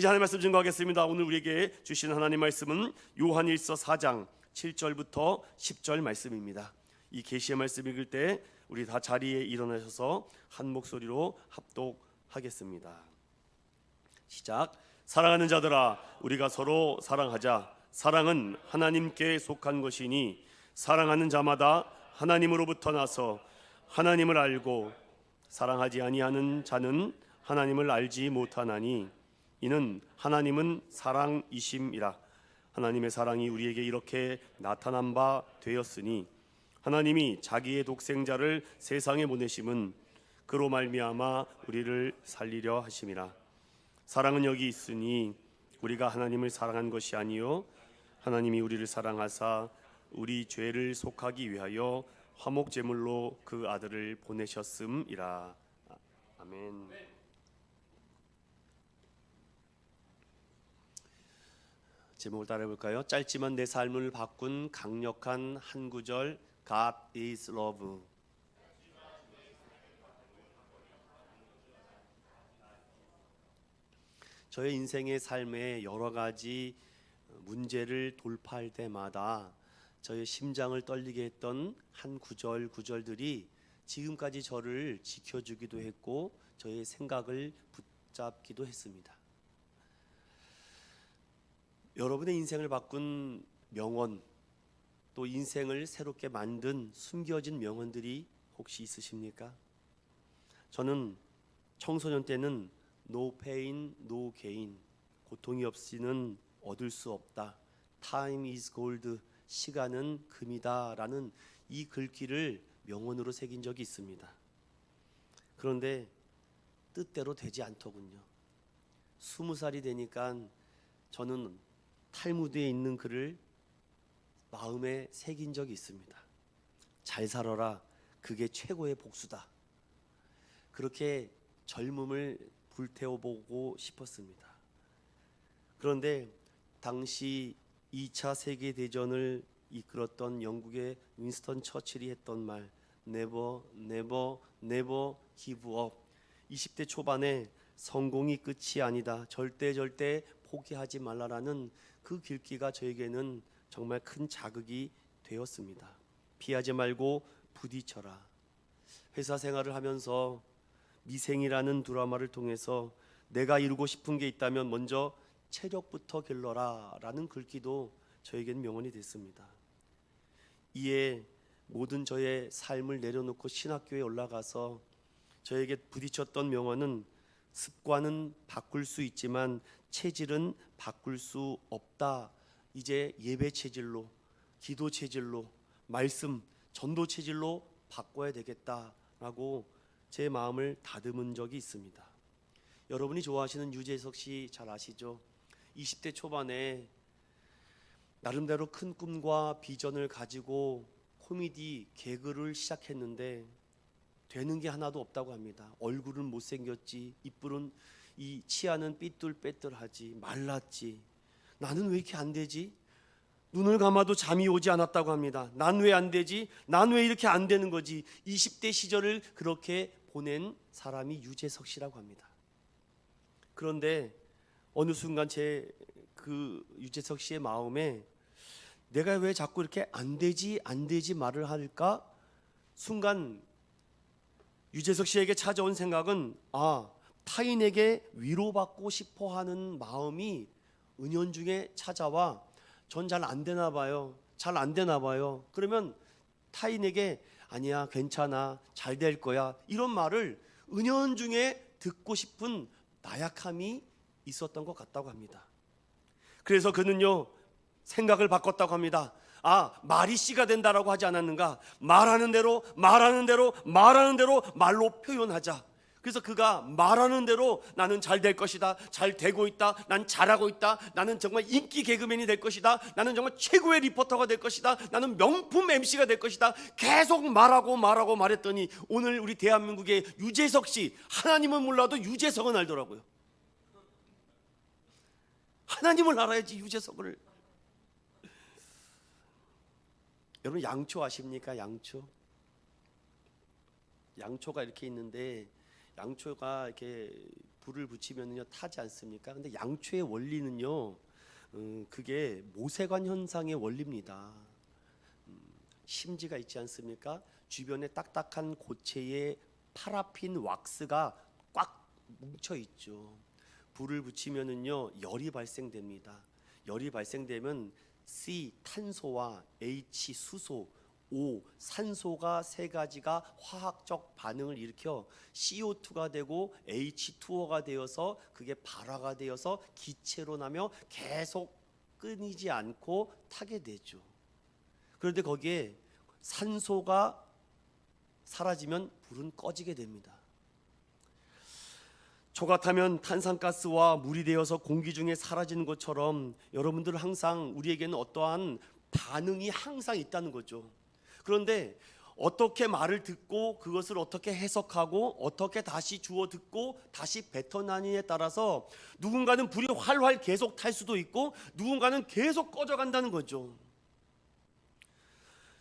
이제 하나님 말씀 증거하겠습니다. 오늘 우리에게 주신 하나님 말씀은 요한일서 4장 7절부터 10절 말씀입니다. 이 계시의 말씀 읽을 때 우리 다 자리에 일어나셔서 한 목소리로 합독하겠습니다. 시작. 사랑하는 자들아, 우리가 서로 사랑하자. 사랑은 하나님께 속한 것이니 사랑하는 자마다 하나님으로부터 나서 하나님을 알고 사랑하지 아니하는 자는 하나님을 알지 못하나니 이는 하나님은 사랑이심이라. 하나님의 사랑이 우리에게 이렇게 나타난 바 되었으니 하나님이 자기의 독생자를 세상에 보내심은 그로 말미암아 우리를 살리려 하심이라. 사랑은 여기 있으니 우리가 하나님을 사랑한 것이 아니요 하나님이 우리를 사랑하사 우리 죄를 속하기 위하여 화목 제물로 그 아들을 보내셨음이라. 아멘. 제목을 따라해 볼까요? 짧지만 내 삶을 바꾼 강력한 한 구절, God is love. 저의 인생의 삶에 여러 가지 문제를 돌파할 때마다 저의 심장을 떨리게 했던 한 구절들이 지금까지 저를 지켜주기도 했고 저의 생각을 붙잡기도 했습니다. 여러분의 인생을 바꾼 명언, 또 인생을 새롭게 만든 숨겨진 명언들이 혹시 있으십니까? 저는 청소년 때는 No pain, no gain, 고통이 없이는 얻을 수 없다, Time is gold, 시간은 금이다 라는 이 글귀를 명언으로 새긴 적이 있습니다. 그런데 뜻대로 되지 않더군요. 20살이 되니까 저는 탈무드에 있는 글을 마음에 새긴 적이 있습니다. 잘 살아라, 그게 최고의 복수다. 그렇게 젊음을 불태워보고 싶었습니다. 그런데 당시 2차 세계대전을 이끌었던 영국의 윈스턴 처칠이 했던 말, Never, never, never give up. 20대 초반에 성공이 끝이 아니다, 절대 포기하지 말라라는 그 길기가 저에게는 정말 큰 자극이 되었습니다. 피하지 말고 부딪혀라. 회사 생활을 하면서 미생이라는 드라마를 통해서 내가 이루고 싶은 게 있다면 먼저 체력부터 길러라 라는 글귀도 저에게는 명언이 됐습니다. 이에 모든 저의 삶을 내려놓고 신학교에 올라가서 저에게 부딪혔던 명언은 습관은 바꿀 수 있지만 체질은 바꿀 수 없다. 이제 예배 체질로, 기도 체질로, 말씀, 전도 체질로 바꿔야 되겠다라고 제 마음을 다듬은 적이 있습니다. 여러분이 좋아하시는 유재석 씨 잘 아시죠? 20대 초반에 나름대로 큰 꿈과 비전을 가지고 코미디 개그를 시작했는데 되는 게 하나도 없다고 합니다. 얼굴은 못생겼지, 이뿔은 이 치아는 삐뚤빼뚤하지, 말랐지. 나는 왜 이렇게 안 되지? 눈을 감아도 잠이 오지 않았다고 합니다. 난 왜 안 되지? 난 왜 이렇게 안 되는 거지? 20대 시절을 그렇게 보낸 사람이 유재석 씨라고 합니다. 그런데 어느 순간 제 그 유재석 씨의 마음에 내가 왜 자꾸 이렇게 안 되지 말을 할까? 순간 유재석 씨에게 찾아온 생각은 타인에게 위로받고 싶어 하는 마음이 은연중에 찾아와 전 잘 안 되나 봐요. 그러면 타인에게 아니야, 괜찮아, 잘 될 거야, 이런 말을 은연중에 듣고 싶은 나약함이 있었던 것 같다고 합니다. 그래서 그는요 생각을 바꿨다고 합니다. 말이 씨가 된다라고 하지 않았는가? 말하는 대로 말로 표현하자. 그래서 그가 말하는 대로 나는 잘 될 것이다, 잘 되고 있다, 난 잘하고 있다, 나는 정말 인기 개그맨이 될 것이다, 나는 정말 최고의 리포터가 될 것이다, 나는 명품 MC가 될 것이다, 계속 말했더니 오늘 우리 대한민국의 유재석 씨, 하나님은 몰라도 유재석은 알더라고요. 하나님을 알아야지 유재석을. 여러분 양초 아십니까? 양초가 이렇게 있는데 양초가 이렇게 불을 붙이면요 타지 않습니까? 근데 양초의 원리는요, 그게 모세관 현상의 원리입니다. 심지가 있지 않습니까? 주변에 딱딱한 고체에 파라핀 왁스가 꽉 뭉쳐 있죠. 불을 붙이면은요 열이 발생됩니다. 열이 발생되면 C 탄소와 H 수소, O 산소가 세 가지가 화학적 반응을 일으켜 CO2가 되고 H2O가 되어서 그게 발화가 되어서 기체로 나며 계속 끊이지 않고 타게 되죠. 그런데 거기에 산소가 사라지면 불은 꺼지게 됩니다. 초가 타면 탄산가스와 물이 되어서 공기 중에 사라지는 것처럼 여러분들 항상 우리에게는 어떠한 반응이 항상 있다는 거죠. 그런데 어떻게 말을 듣고 그것을 어떻게 해석하고 어떻게 다시 주워 듣고 다시 뱉어나니에 따라서 누군가는 불이 활활 계속 탈 수도 있고 누군가는 계속 꺼져간다는 거죠.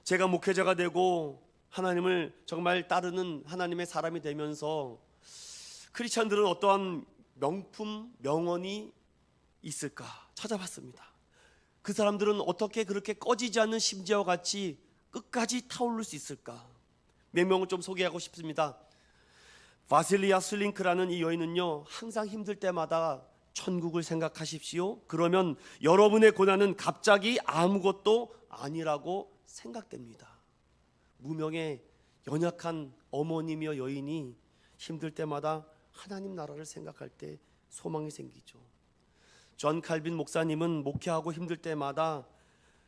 제가 목회자가 되고 하나님을 정말 따르는 하나님의 사람이 되면서 크리스천들은 어떠한 명품 명언이 있을까 찾아봤습니다. 그 사람들은 어떻게 그렇게 꺼지지 않는 심지어와 같이 끝까지 타오를 수 있을까? 몇 명을 좀 소개하고 싶습니다. 바실리아 슬링크라는 이 여인은요 항상 힘들 때마다 천국을 생각하십시오. 그러면 여러분의 고난은 갑자기 아무것도 아니라고 생각됩니다. 무명의 연약한 어머니며 여인이 힘들 때마다 하나님 나라를 생각할 때 소망이 생기죠. 존 칼빈 목사님은 목회하고 힘들 때마다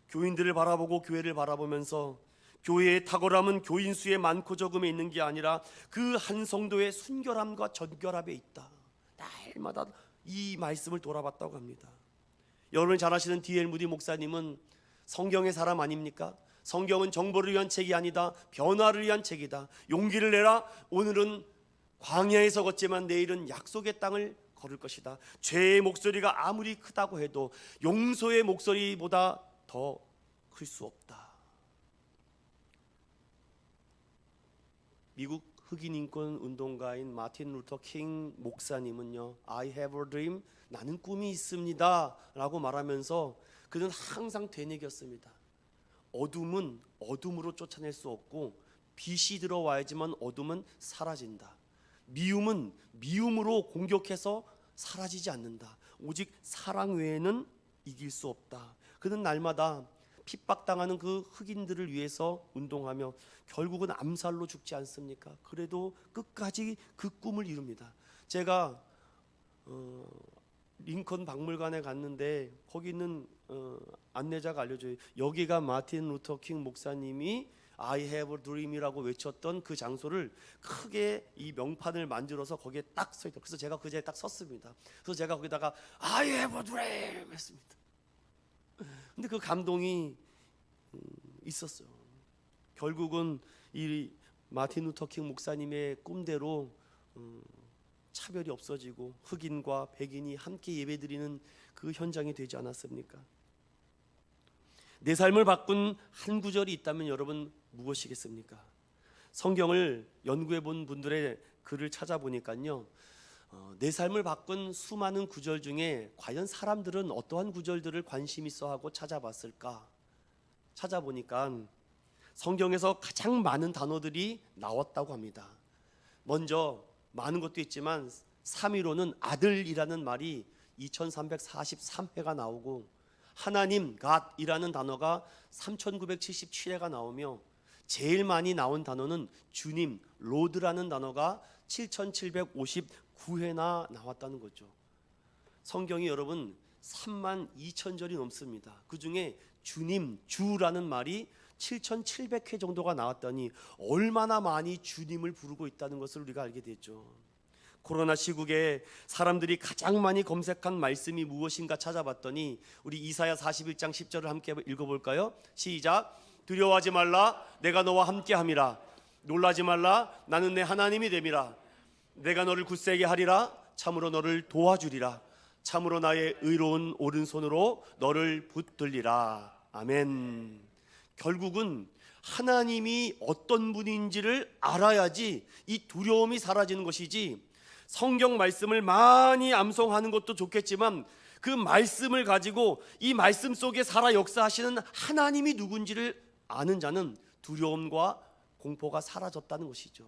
교인들을 바라보고 교회를 바라보면서 교회의 탁월함은 교인 수의 많고 적음에 있는 게 아니라 그 한 성도의 순결함과 전결함에 있다. 날마다 이 말씀을 돌아봤다고 합니다. 여러분이 잘 아시는 D.L. 무디 목사님은 성경의 사람 아닙니까? 성경은 정보를 위한 책이 아니다. 변화를 위한 책이다. 용기를 내라. 오늘은 광야에서 걷지만 내일은 약속의 땅을 걸을 것이다. 죄의 목소리가 아무리 크다고 해도 용서의 목소리보다 더 클 수 없다. 미국 흑인 인권 운동가인 마틴 루터 킹 목사님은요, I have a dream, 나는 꿈이 있습니다 라고 말하면서 그는 항상 되뇌겼습니다. 어둠은 어둠으로 쫓아낼 수 없고 빛이 들어와야지만 어둠은 사라진다. 미움은 미움으로 공격해서 사라지지 않는다. 오직 사랑 외에는 이길 수 없다. 그는 날마다 핍박당하는 그 흑인들을 위해서 운동하며 결국은 암살로 죽지 않습니까? 그래도 끝까지 그 꿈을 이룹니다. 제가 링컨 박물관에 갔는데 거기 있는 안내자가 알려줘요. 여기가 마틴 루터 킹 목사님이 I have a dream이라고 외쳤던 그 장소를 크게 이 명판을 만들어서 거기에 딱 서 있다. 그래서 제가 그 자리에 딱 섰습니다. 그래서 제가 거기다가 I have a dream 했습니다. 근데 그 감동이 있었어요. 결국은 이 마틴 루터 킹 목사님의 꿈대로 차별이 없어지고 흑인과 백인이 함께 예배드리는 그 현장이 되지 않았습니까? 내 삶을 바꾼 한 구절이 있다면 여러분 무엇이겠습니까? 성경을 연구해 본 분들의 글을 찾아보니까요, 내 삶을 바꾼 수많은 구절 중에 과연 사람들은 어떠한 구절들을 관심 있어 하고 찾아봤을까? 찾아보니까 성경에서 가장 많은 단어들이 나왔다고 합니다. 먼저 많은 것도 있지만 3위로는 아들이라는 말이 2343회가 나오고 하나님, God이라는 단어가 3977회가 나오며 제일 많이 나온 단어는 주님, Lord라는 단어가 7759회나 나왔다는 거죠. 성경이 여러분 32,000절이 넘습니다. 그 중에 주님, 주라는 말이 7,700회 정도가 나왔더니 얼마나 많이 주님을 부르고 있다는 것을 우리가 알게 됐죠. 코로나 시국에 사람들이 가장 많이 검색한 말씀이 무엇인가 찾아봤더니 우리 이사야 41장 10절을 함께 읽어볼까요? 시작. 두려워하지 말라, 내가 너와 함께함이라. 놀라지 말라, 나는 내 하나님이 됨이라. 내가 너를 굳세게 하리라. 참으로 너를 도와주리라. 참으로 나의 의로운 오른손으로 너를 붙들리라. 아멘. 결국은 하나님이 어떤 분인지를 알아야지 이 두려움이 사라지는 것이지, 성경 말씀을 많이 암송하는 것도 좋겠지만 그 말씀을 가지고 이 말씀 속에 살아 역사하시는 하나님이 누군지를 아는 자는 두려움과 공포가 사라졌다는 것이죠.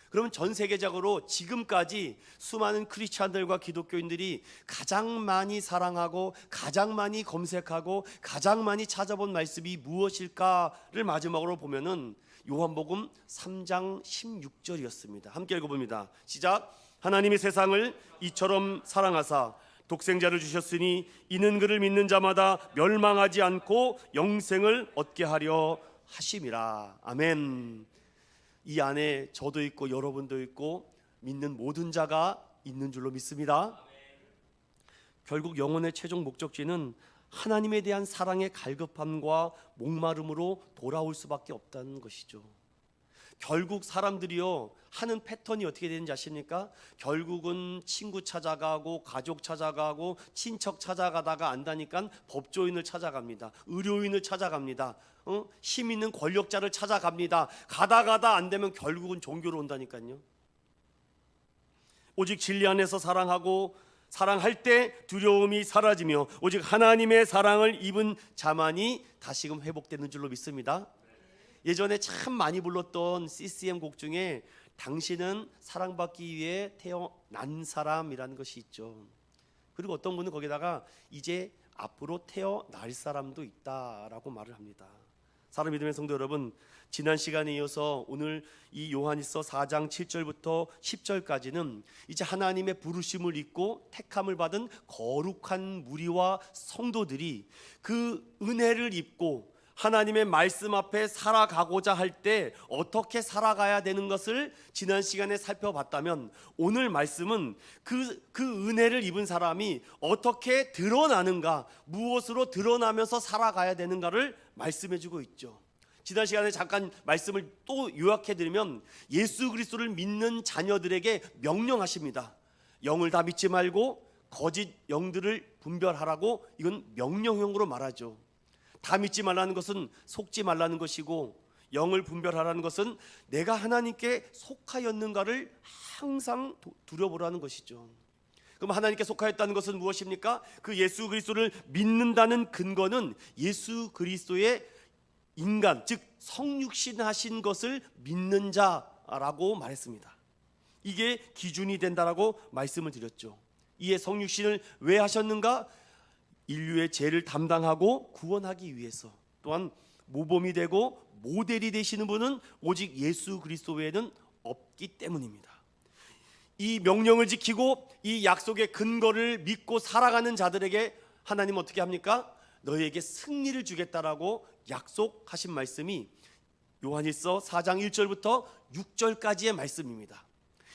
그러면 전 세계적으로 지금까지 수많은 크리스찬들과 기독교인들이 가장 많이 사랑하고 가장 많이 검색하고 가장 많이 찾아본 말씀이 무엇일까를 마지막으로 보면은 요한복음 3장 16절이었습니다. 함께 읽어봅니다. 시작. 하나님이 세상을 이처럼 사랑하사 독생자를 주셨으니 이는 그를 믿는 자마다 멸망하지 않고 영생을 얻게 하려 하심이라. 아멘. 이 안에 저도 있고 여러분도 있고 믿는 모든 자가 있는 줄로 믿습니다. 결국 영혼의 최종 목적지는 하나님에 대한 사랑의 갈급함과 목마름으로 돌아올 수밖에 없다는 것이죠. 결국 사람들이요 하는 패턴이 어떻게 되는지 아십니까? 결국은 친구 찾아가고 가족 찾아가고 친척 찾아가다가 안다니까 법조인을 찾아갑니다. 의료인을 찾아갑니다. 힘 있는 권력자를 찾아갑니다. 가다 안 되면 결국은 종교로 온다니까요. 오직 진리 안에서 사랑하고 사랑할 때 두려움이 사라지며 오직 하나님의 사랑을 입은 자만이 다시금 회복되는 줄로 믿습니다. 예전에 참 많이 불렀던 CCM 곡 중에 당신은 사랑받기 위해 태어난 사람이라는 것이 있죠. 그리고 어떤 분은 거기다가 이제 앞으로 태어날 사람도 있다라고 말을 합니다. 사랑 믿음의 성도 여러분, 지난 시간에 이어서 오늘 이 요한일서 4장 7절부터 10절까지는 이제 하나님의 부르심을 입고 택함을 받은 거룩한 무리와 성도들이 그 은혜를 입고 하나님의 말씀 앞에 살아가고자 할 때 어떻게 살아가야 되는 것을 지난 시간에 살펴봤다면, 오늘 말씀은 그 은혜를 입은 사람이 어떻게 드러나는가, 무엇으로 드러나면서 살아가야 되는가를 말씀해주고 있죠. 지난 시간에 잠깐 말씀을 또 요약해드리면 예수 그리스도를 믿는 자녀들에게 명령하십니다. 영을 다 믿지 말고 거짓 영들을 분별하라고, 이건 명령형으로 말하죠. 다 믿지 말라는 것은 속지 말라는 것이고, 영을 분별하라는 것은 내가 하나님께 속하였는가를 항상 두려보라는 것이죠. 그럼 하나님께 속하였다는 것은 무엇입니까? 그 예수 그리스도를 믿는다는 근거는 예수 그리스도의 인간, 즉 성육신하신 것을 믿는 자라고 말했습니다. 이게 기준이 된다라고 말씀을 드렸죠. 이에 성육신을 왜 하셨는가? 인류의 죄를 담당하고 구원하기 위해서. 또한 모범이 되고 모델이 되시는 분은 오직 예수 그리스도 외에는 없기 때문입니다. 이 명령을 지키고 이 약속의 근거를 믿고 살아가는 자들에게 하나님 어떻게 합니까? 너희에게 승리를 주겠다라고 약속하신 말씀이 요한일서 4장 1절부터 6절까지의 말씀입니다.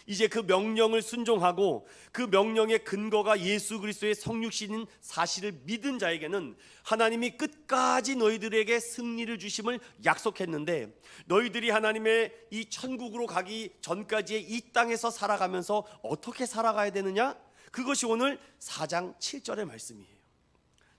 이제 그 명령을 순종하고 그 명령의 근거가 예수 그리스도의 성육신인 사실을 믿은 자에게는 하나님이 끝까지 너희들에게 승리를 주심을 약속했는데, 너희들이 하나님의 이 천국으로 가기 전까지의 이 땅에서 살아가면서 어떻게 살아가야 되느냐? 그것이 오늘 4장 7절의 말씀이에요.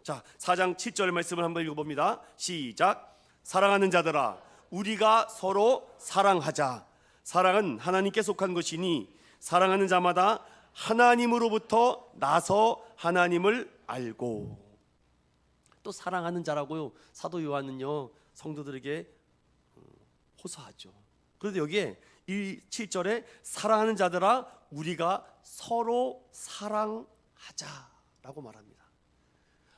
자, 4장 7절의 말씀을 한번 읽어봅니다. 시작. 사랑하는 자들아, 우리가 서로 사랑하자. 사랑은 하나님께 속한 것이니 사랑하는 자마다 하나님으로부터 나서 하나님을 알고. 또 사랑하는 자라고요, 사도 요한은요 성도들에게 호소하죠. 그런데 여기에 7절에 사랑하는 자들아 우리가 서로 사랑하자라고 말합니다.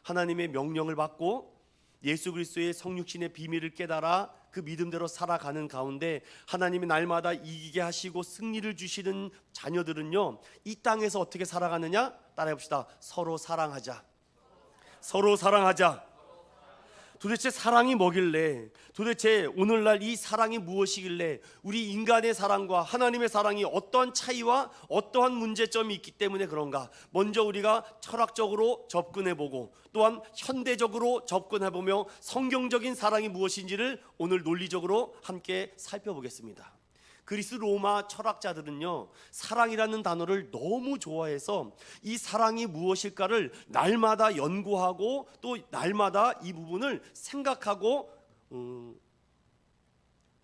하나님의 명령을 받고 예수 그리스도의 성육신의 비밀을 깨달아 그 믿음대로 살아가는 가운데 하나님이 날마다 이기게 하시고 승리를 주시는 자녀들은요, 이 땅에서 어떻게 살아가느냐? 따라해봅시다. 서로 사랑하자. 서로 사랑하자. 도대체 사랑이 뭐길래, 도대체 오늘날 이 사랑이 무엇이길래, 우리 인간의 사랑과 하나님의 사랑이 어떠한 차이와 어떠한 문제점이 있기 때문에 그런가? 먼저 우리가 철학적으로 접근해보고 또한 현대적으로 접근해보며 성경적인 사랑이 무엇인지를 오늘 논리적으로 함께 살펴보겠습니다. 그리스 로마 철학자들은요, 사랑이라는 단어를 너무 좋아해서 이 사랑이 무엇일까를 날마다 연구하고 또 날마다 이 부분을 생각하고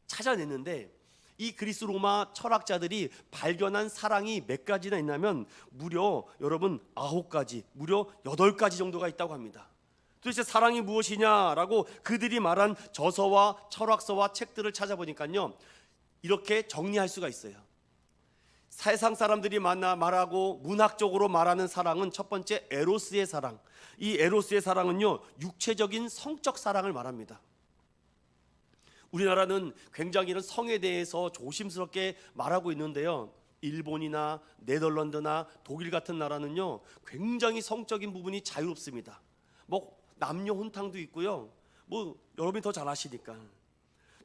찾아냈는데, 이 이 그리스 로마 철학자들이 발견한 사랑이 몇 가지나 있냐면 무려 여러분 9가지, 무려 8가지 정도가 있다고 합니다. 도대체 사랑이 무엇이냐라고 그들이 말한 저서와 철학서와 책들을 찾아보니까요, 이렇게 정리할 수가 있어요. 세상 사람들이 말하고 문학적으로 말하는 사랑은 첫 번째 에로스의 사랑. 이 에로스의 사랑은요, 육체적인 성적 사랑을 말합니다. 우리나라는 굉장히 이런 성에 대해서 조심스럽게 말하고 있는데요, 일본이나 네덜란드나 독일 같은 나라는요 굉장히 성적인 부분이 자유롭습니다. 뭐 남녀 혼탕도 있고요, 뭐 여러분이 더 잘 아시니까.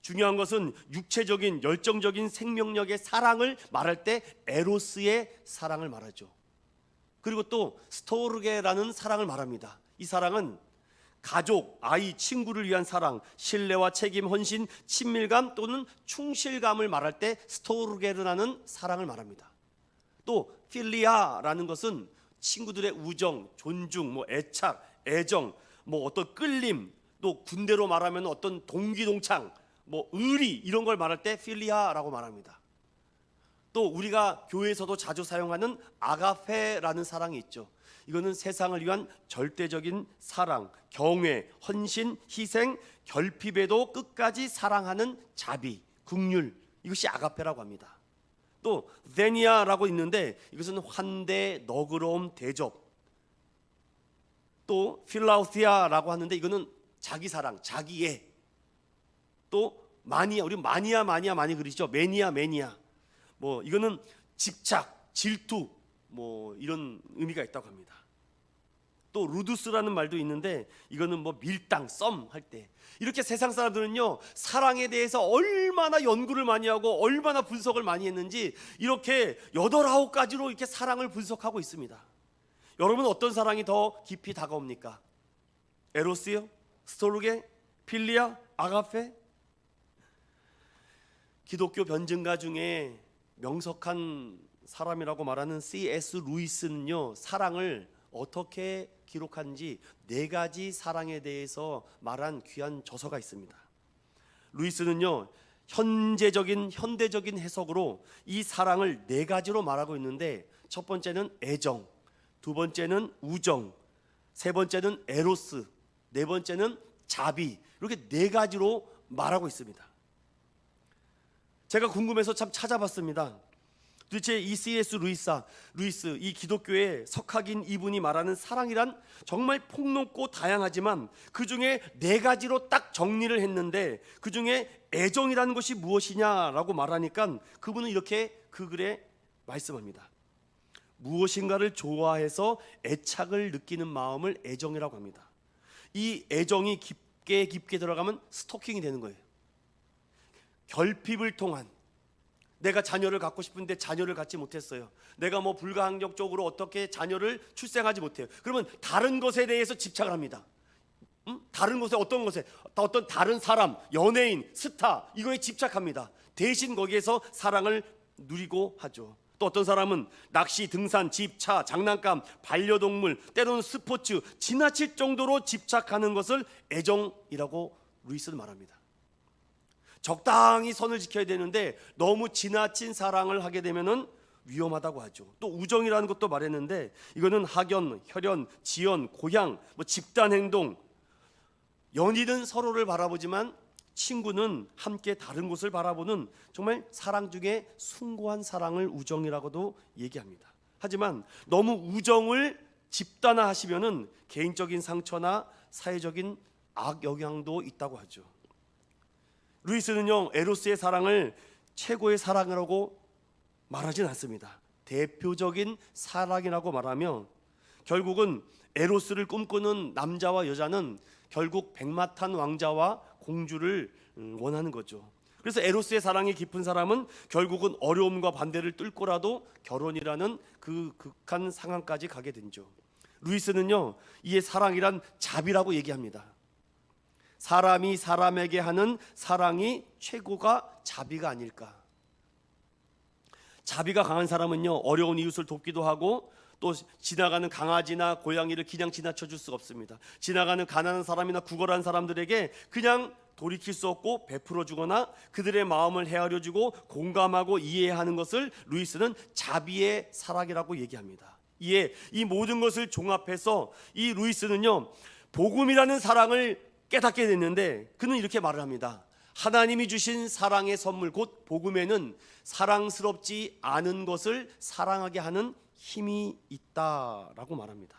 중요한 것은 육체적인 열정적인 생명력의 사랑을 말할 때 에로스의 사랑을 말하죠. 그리고 또 스토르게라는 사랑을 말합니다. 이 사랑은 가족, 아이, 친구를 위한 사랑, 신뢰와 책임, 헌신, 친밀감 또는 충실감을 말할 때 스토르게르라는 사랑을 말합니다. 또 필리아라는 것은 친구들의 우정, 존중, 뭐 애착, 애정, 뭐 어떤 끌림, 또 군대로 말하면 어떤 동기동창, 뭐 의리, 이런 걸 말할 때 필리아라고 말합니다. 또 우리가 교회에서도 자주 사용하는 아가페라는 사랑이 있죠. 이거는 세상을 위한 절대적인 사랑, 경외, 헌신, 희생, 결핍에도 끝까지 사랑하는 자비, 긍휼, 이것이 아가페라고 합니다. 또 데니아라고 있는데 이것은 환대, 너그러움, 대접. 또 필라우티아라고 하는데 이거는 자기 사랑, 자기애. 또 마니아, 우리 마니아 많이 그러시죠. 매니아. 뭐 이거는 집착, 질투, 뭐 이런 의미가 있다고 합니다. 또 루두스라는 말도 있는데 이거는 뭐 밀당, 썸 할 때. 이렇게 세상 사람들은요 사랑에 대해서 얼마나 연구를 많이 하고 얼마나 분석을 많이 했는지 이렇게 8, 9가지로 이렇게 사랑을 분석하고 있습니다. 여러분은 어떤 사랑이 더 깊이 다가옵니까? 에로스요? 스토르게? 필리아? 아가페? 기독교 변증가 중에 명석한 사람이라고 말하는 C.S. 루이스는요 사랑을 어떻게 기록한지 4가지 사랑에 대해서 말한 귀한 저서가 있습니다. 루이스는요 현대적인 해석으로 이 사랑을 4가지로 말하고 있는데, 첫 번째는 애정, 두 번째는 우정, 세 번째는 에로스, 네 번째는 자비, 이렇게 4가지로 말하고 있습니다. 제가 궁금해서 참 찾아봤습니다. 도대체 이 C.S. 루이스, 이 기독교의 석학인 이분이 말하는 사랑이란 정말 폭넓고 다양하지만 그 중에 4가지로 딱 정리를 했는데 그 중에 애정이라는 것이 무엇이냐라고 말하니까 그분은 이렇게 그 글에 말씀합니다. 무엇인가를 좋아해서 애착을 느끼는 마음을 애정이라고 합니다. 이 애정이 깊게 들어가면 스토킹이 되는 거예요. 결핍을 통한, 내가 자녀를 갖고 싶은데 자녀를 갖지 못했어요. 내가 뭐 불가항력적으로 어떻게 자녀를 출생하지 못해요. 그러면 다른 것에 대해서 집착을 합니다. 다른 것에, 어떤 것에, 어떤 다른 사람, 연예인, 스타, 이거에 집착합니다. 대신 거기에서 사랑을 누리고 하죠. 또 어떤 사람은 낚시, 등산, 집, 차, 장난감, 반려동물, 때로는 스포츠, 지나칠 정도로 집착하는 것을 애정이라고 루이스는 말합니다. 적당히 선을 지켜야 되는데 너무 지나친 사랑을 하게 되면은 위험하다고 하죠. 또 우정이라는 것도 말했는데 이거는 학연, 혈연, 지연, 고향, 뭐 집단 행동. 연인은 서로를 바라보지만 친구는 함께 다른 곳을 바라보는 정말 사랑 중에 숭고한 사랑을 우정이라고도 얘기합니다. 하지만 너무 우정을 집단화하시면은 개인적인 상처나 사회적인 악영향도 있다고 하죠. 루이스는요 에로스의 사랑을 최고의 사랑이라고 말하진 않습니다. 대표적인 사랑이라고 말하며 결국은 에로스를 꿈꾸는 남자와 여자는 결국 백마탄 왕자와 공주를 원하는 거죠. 그래서 에로스의 사랑이 깊은 사람은 결국은 어려움과 반대를 뚫고라도 결혼이라는 그 극한 상황까지 가게 되죠. 루이스는요 이의 사랑이란 자비라고 얘기합니다. 사람이 사람에게 하는 사랑이 최고가 자비가 아닐까. 자비가 강한 사람은요 어려운 이웃을 돕기도 하고 또 지나가는 강아지나 고양이를 그냥 지나쳐 줄 수가 없습니다. 지나가는 가난한 사람이나 구걸한 사람들에게 그냥 돌이킬 수 없고 베풀어 주거나 그들의 마음을 헤아려 주고 공감하고 이해하는 것을 루이스는 자비의 사랑이라고 얘기합니다. 이에 이 모든 것을 종합해서 이 루이스는요, 복음이라는 사랑을 깨닫게 됐는데 그는 이렇게 말을 합니다. 하나님이 주신 사랑의 선물 곧 복음에는 사랑스럽지 않은 것을 사랑하게 하는 힘이 있다라고 말합니다.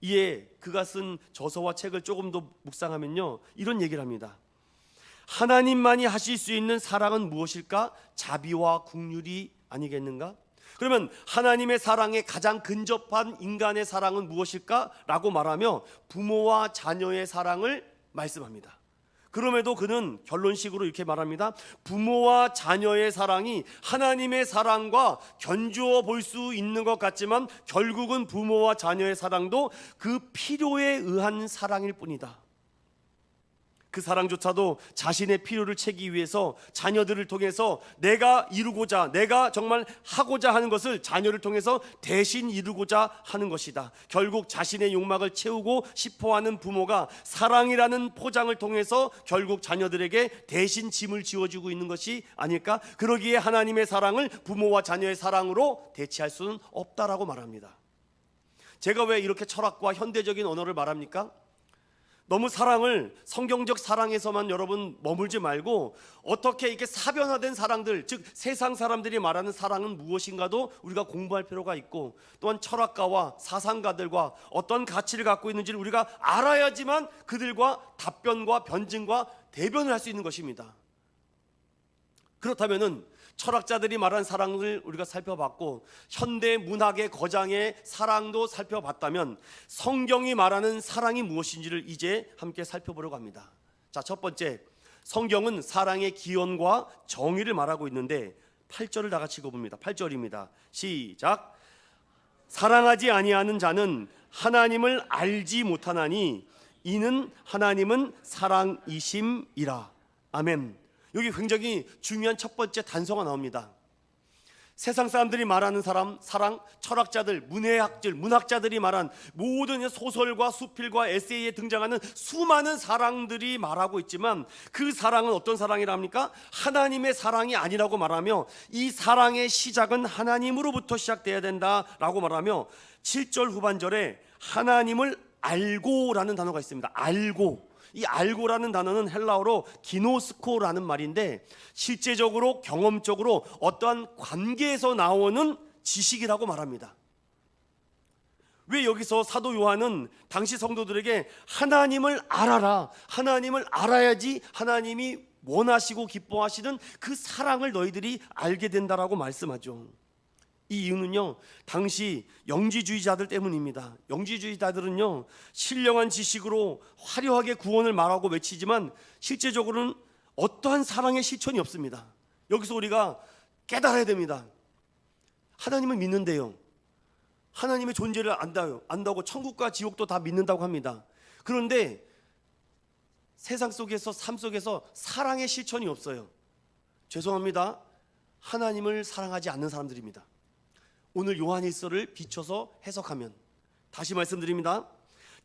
이에 그가 쓴 저서와 책을 조금 더 묵상하면요, 이런 얘기를 합니다. 하나님만이 하실 수 있는 사랑은 무엇일까? 자비와 긍휼이 아니겠는가? 그러면 하나님의 사랑에 가장 근접한 인간의 사랑은 무엇일까? 라고 말하며 부모와 자녀의 사랑을 말씀합니다. 그럼에도 그는 결론식으로 이렇게 말합니다. 부모와 자녀의 사랑이 하나님의 사랑과 견주어 볼 수 있는 것 같지만 결국은 부모와 자녀의 사랑도 그 필요에 의한 사랑일 뿐이다. 그 사랑조차도 자신의 필요를 채기 위해서 자녀들을 통해서 내가 이루고자, 내가 정말 하고자 하는 것을 자녀를 통해서 대신 이루고자 하는 것이다. 결국 자신의 욕망을 채우고 싶어하는 부모가 사랑이라는 포장을 통해서 결국 자녀들에게 대신 짐을 지어주고 있는 것이 아닐까? 그러기에 하나님의 사랑을 부모와 자녀의 사랑으로 대체할 수는 없다라고 말합니다. 제가 왜 이렇게 철학과 현대적인 언어를 말합니까? 너무 사랑을 성경적 사랑에서만 여러분 머물지 말고 어떻게 이렇게 사변화된 사랑들, 즉 세상 사람들이 말하는 사랑은 무엇인가도 우리가 공부할 필요가 있고, 또한 철학가와 사상가들과 어떤 가치를 갖고 있는지를 우리가 알아야지만 그들과 답변과 변증과 대변을 할 수 있는 것입니다. 그렇다면은 철학자들이 말한 사랑을 우리가 살펴봤고 현대 문학의 거장의 사랑도 살펴봤다면 성경이 말하는 사랑이 무엇인지를 이제 함께 살펴보려고 합니다. 자, 첫 번째, 성경은 사랑의 기원과 정의를 말하고 있는데 8절을 다 같이 읽어봅니다. 8절입니다. 시작. 사랑하지 아니하는 자는 하나님을 알지 못하나니 이는 하나님은 사랑이심이라. 아멘. 여기 굉장히 중요한 첫 번째 단서가 나옵니다. 세상 사람들이 말하는 사랑, 철학자들, 문학자들이 말한 모든 소설과 수필과 에세이에 등장하는 수많은 사랑들이 말하고 있지만 그 사랑은 어떤 사랑이라 합니까? 하나님의 사랑이 아니라고 말하며 이 사랑의 시작은 하나님으로부터 시작돼야 된다라고 말하며 7절 후반절에 하나님을 알고라는 단어가 있습니다. 알고. 이 알고라는 단어는 헬라어로 기노스코라는 말인데 실제적으로 경험적으로 어떠한 관계에서 나오는 지식이라고 말합니다. 왜 여기서 사도 요한은 당시 성도들에게 하나님을 알아라, 하나님을 알아야지 하나님이 원하시고 기뻐하시는 그 사랑을 너희들이 알게 된다라고 말씀하죠. 이 이유는요, 당시 영지주의자들 때문입니다. 영지주의자들은요, 신령한 지식으로 화려하게 구원을 말하고 외치지만 실제적으로는 어떠한 사랑의 실천이 없습니다. 여기서 우리가 깨달아야 됩니다. 하나님을 믿는데요, 하나님의 존재를 안다고 천국과 지옥도 다 믿는다고 합니다. 그런데 세상 속에서, 삶 속에서 사랑의 실천이 없어요. 죄송합니다. 하나님을 사랑하지 않는 사람들입니다. 오늘 요한일서를 비춰서 해석하면, 다시 말씀드립니다.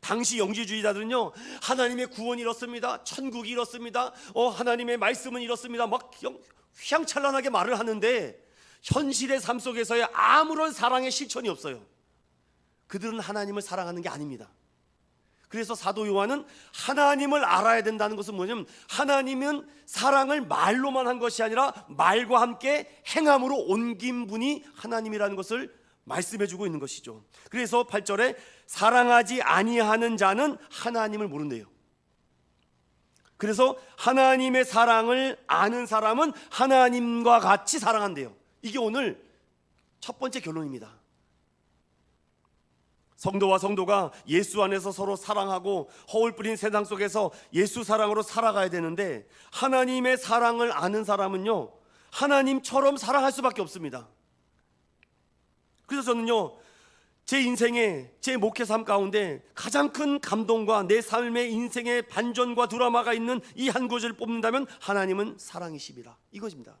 당시 영지주의자들은요, 하나님의 구원이 이렇습니다, 천국이 이렇습니다, 하나님의 말씀은 이렇습니다, 막 휘황찬란하게 말을 하는데 현실의 삶 속에서의 아무런 사랑의 실천이 없어요. 그들은 하나님을 사랑하는 게 아닙니다. 그래서 사도 요한은 하나님을 알아야 된다는 것은 뭐냐면 하나님은 사랑을 말로만 한 것이 아니라 말과 함께 행함으로 옮긴 분이 하나님이라는 것을 말씀해주고 있는 것이죠. 그래서 8절에 사랑하지 아니하는 자는 하나님을 모른대요. 그래서 하나님의 사랑을 아는 사람은 하나님과 같이 사랑한대요. 이게 오늘 첫 번째 결론입니다. 성도와 성도가 예수 안에서 서로 사랑하고 허울 뿌린 세상 속에서 예수 사랑으로 살아가야 되는데 하나님의 사랑을 아는 사람은요, 하나님처럼 사랑할 수밖에 없습니다. 그래서 저는요, 제 인생의, 제 목회 삶 가운데 가장 큰 감동과 내 삶의 인생의 반전과 드라마가 있는 이 한 구절을 뽑는다면 하나님은 사랑이십니다, 이것입니다.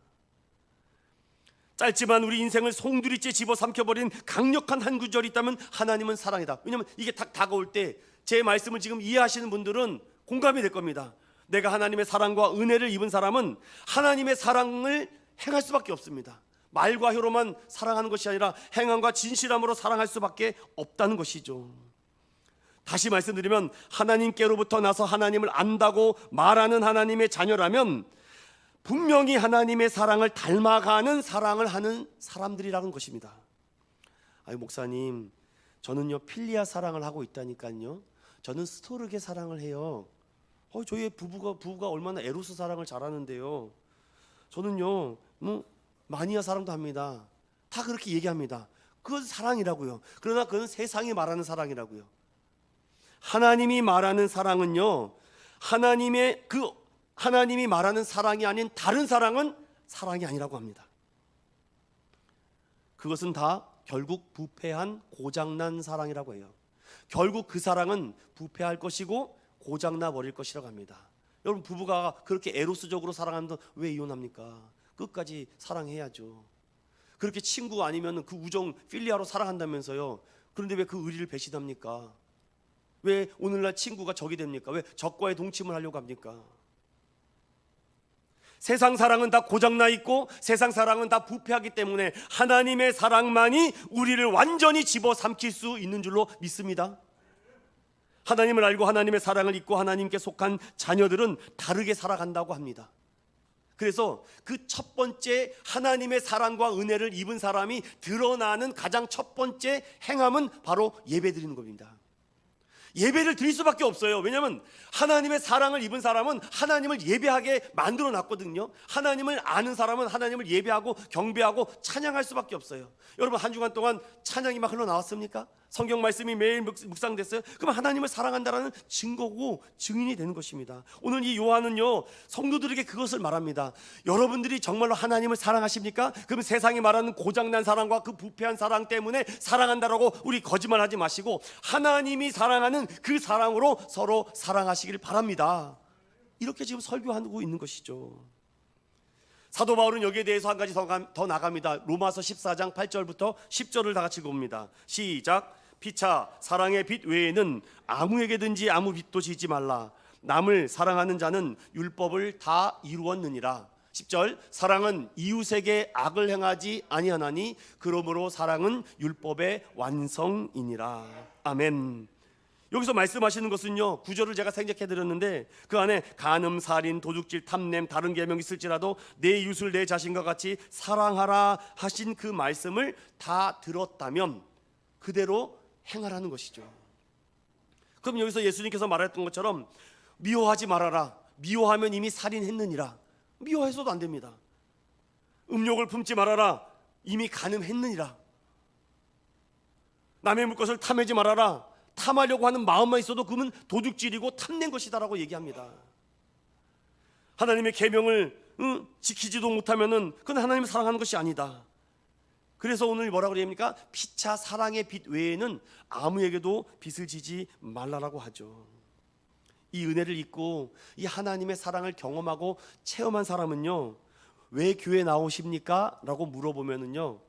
짧지만 우리 인생을 송두리째 집어삼켜버린 강력한 한 구절이 있다면 하나님은 사랑이다. 왜냐하면 이게 딱 다가올 때 제 말씀을 지금 이해하시는 분들은 공감이 될 겁니다. 내가 하나님의 사랑과 은혜를 입은 사람은 하나님의 사랑을 행할 수밖에 없습니다. 말과 혀로만 사랑하는 것이 아니라 행함과 진실함으로 사랑할 수밖에 없다는 것이죠. 다시 말씀드리면 하나님께로부터 나서 하나님을 안다고 말하는 하나님의 자녀라면 분명히 하나님의 사랑을 닮아가는 사랑을 하는 사람들이라는 것입니다. 아유 목사님, 저는요 필리아 사랑을 하고 있다니까요. 저는 스토르게 사랑을 해요. 저희 부부가 얼마나 에로스 사랑을 잘하는데요. 저는요 마니아 사랑도 합니다. 다 그렇게 얘기합니다. 그건 사랑이라고요. 그러나 그건 세상이 말하는 사랑이라고요. 하나님이 말하는 사랑은요, 하나님이 말하는 사랑이 아닌 다른 사랑은 사랑이 아니라고 합니다. 그것은 다 결국 부패한 고장난 사랑이라고 해요. 결국 그 사랑은 부패할 것이고 고장나 버릴 것이라고 합니다. 여러분, 부부가 그렇게 에로스적으로 사랑하는데 왜 이혼합니까? 끝까지 사랑해야죠. 그렇게 친구 아니면 그 우정 필리아로 사랑한다면서요. 그런데 왜 그 의리를 배신합니까? 왜 오늘날 친구가 적이 됩니까? 왜 적과의 동침을 하려고 합니까? 세상 사랑은 다 고장나 있고 세상 사랑은 다 부패하기 때문에 하나님의 사랑만이 우리를 완전히 집어삼킬 수 있는 줄로 믿습니다. 하나님을 알고 하나님의 사랑을 잊고 하나님께 속한 자녀들은 다르게 살아간다고 합니다. 그래서 그 첫 번째 하나님의 사랑과 은혜를 입은 사람이 드러나는 가장 첫 번째 행함은 바로 예배드리는 겁니다. 예배를 드릴 수밖에 없어요. 왜냐하면 하나님의 사랑을 입은 사람은 하나님을 예배하게 만들어 놨거든요. 하나님을 아는 사람은 하나님을 예배하고 경배하고 찬양할 수밖에 없어요. 여러분, 한 주간 동안 찬양이 막 흘러나왔습니까? 성경 말씀이 매일 묵상됐어요? 그럼 하나님을 사랑한다라는 증거고 증인이 되는 것입니다. 오늘 이 요한은요 성도들에게 그것을 말합니다. 여러분들이 정말로 하나님을 사랑하십니까? 그럼 세상이 말하는 고장난 사랑과 그 부패한 사랑 때문에 사랑한다라고 우리 거짓말하지 마시고 하나님이 사랑하는 그 사랑으로 서로 사랑하시길 바랍니다. 이렇게 지금 설교하고 있는 것이죠. 사도 바울은 여기에 대해서 한 가지 더 나갑니다. 로마서 14장 8절부터 10절을 다 같이 봅니다. 시작. 피차 사랑의 빛 외에는 아무에게든지 아무 빚도 지지 말라. 남을 사랑하는 자는 율법을 다 이루었느니라. 10절. 사랑은 이웃에게 악을 행하지 아니하나니 그러므로 사랑은 율법의 완성이니라. 아멘. 여기서 말씀하시는 것은요, 구절을 제가 생략해 드렸는데 그 안에 간음, 살인, 도둑질, 탐냄, 다른 계명이 있을지라도 내 이웃을 내 자신과 같이 사랑하라 하신 그 말씀을 다 들었다면 그대로 행하라는 것이죠. 그럼 여기서 예수님께서 말했던 것처럼 미워하지 말아라. 미워하면 이미 살인했느니라. 미워해서도 안 됩니다. 음욕을 품지 말아라. 이미 간음했느니라. 남의 물것을 탐하지 말아라. 탐하려고 하는 마음만 있어도 그건 도둑질이고 탐낸 것이다라고 얘기합니다. 하나님의 계명을 지키지도 못하면은 그건 하나님을 사랑하는 것이 아니다. 그래서 오늘 뭐라고 그럽니까? 피차 사랑의 빛 외에는 아무에게도 빚을 지지 말라라고 하죠. 이 은혜를 잊고 이 하나님의 사랑을 경험하고 체험한 사람은요, 왜 교회 나오십니까? 라고 물어보면은요,